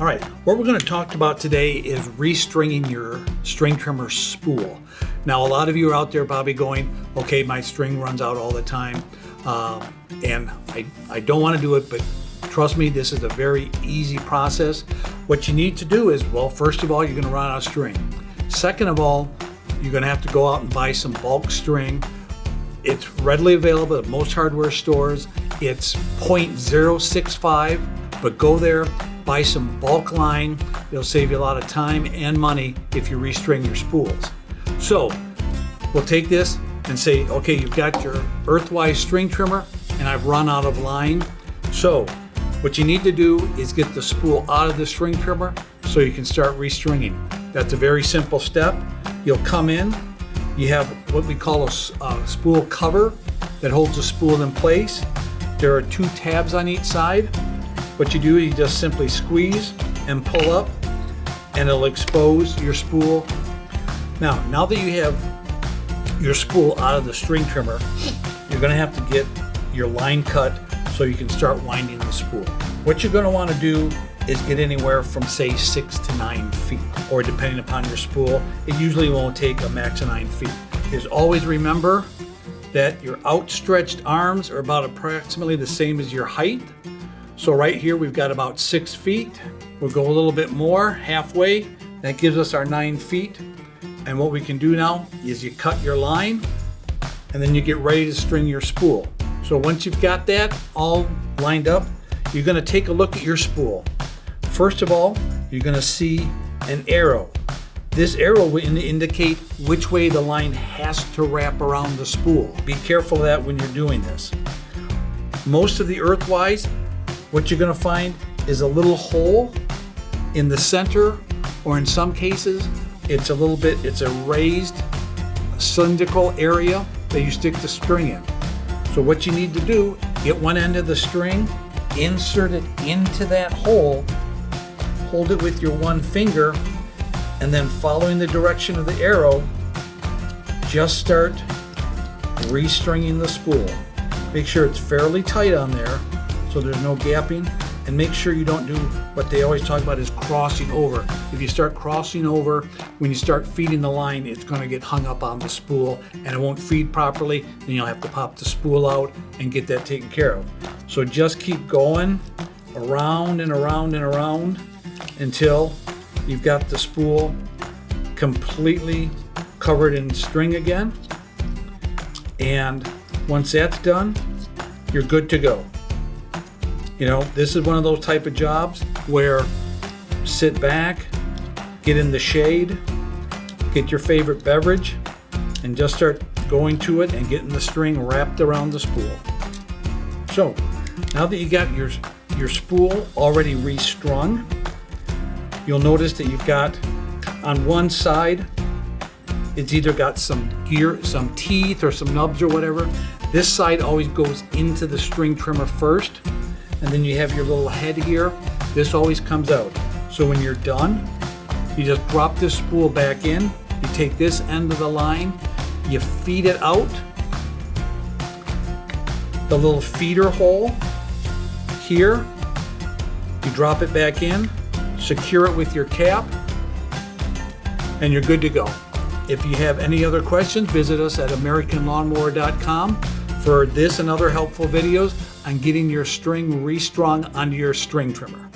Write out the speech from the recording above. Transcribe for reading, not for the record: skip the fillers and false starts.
All right, what we're going to talk about today is restringing your string trimmer spool. Now, a lot of you are out there probably going, okay, my string runs out all the time, and I don't want to do it, but trust me, this is a very easy process. What you need to do is, well, first of all, you're going to run out of string. Second of all, you're going to have to go out and buy some bulk string. It's readily available at most hardware stores. It's 0.065, but go there, buy some bulk line. It'll save you a lot of time and money if you restring your spools. So we'll take this and say, okay, you've got your Earthwise string trimmer and I've run out of line. So what you need to do is get the spool out of the string trimmer so you can start restringing. That's a very simple step. You'll come in, you have what we call a spool cover that holds the spool in place. There are two tabs on each side. What you do, you just simply squeeze and pull up and it'll expose your spool. Now that you have your spool out of the string trimmer, you're going to have to get your line cut so you can start winding the spool. What you're going to want to do is get anywhere from say 6 to 9 feet, or depending upon your spool, it usually won't take a max of 9 feet. Is always remember that your outstretched arms are about approximately the same as your height. So right here we've got about 6 feet. We'll go a little bit more, halfway. That gives us our 9 feet. And what we can do now is you cut your line and then you get ready to string your spool. So once you've got that all lined up, you're going to take a look at your spool. First of all, you're going to see an arrow. This arrow will indicate which way the line has to wrap around the spool. Be careful of that when you're doing this. Most of the Earthwise, what you're going to find is a little hole in the center, or in some cases, it's a raised cylindrical area that you stick the string in. So what you need to do, get one end of the string, insert it into that hole, hold it with your one finger, and then following the direction of the arrow, just start restringing the spool. Make sure it's fairly tight on there so there's no gapping, and make sure you don't do what they always talk about is crossing over. If you start crossing over, when you start feeding the line, it's going to get hung up on the spool and it won't feed properly, then you'll have to pop the spool out and get that taken care of. So just keep going around and around and around until you've got the spool completely covered in string again. And once that's done, you're good to go. You know, this is one of those type of jobs where sit back, get in the shade, get your favorite beverage, and just start going to it and getting the string wrapped around the spool. So now that you got your spool already restrung, you'll notice that you've got on one side, it's either got some gear, some teeth or some nubs or whatever. This side always goes into the string trimmer first, and then you have your little head here. This always comes out. So when you're done, you just drop this spool back in, you take this end of the line, you feed it out, the little feeder hole here, you drop it back in, secure it with your cap, and you're good to go. If you have any other questions, visit us at AmericanLawnmower.com for this and other helpful videos on getting your string restrung onto your string trimmer.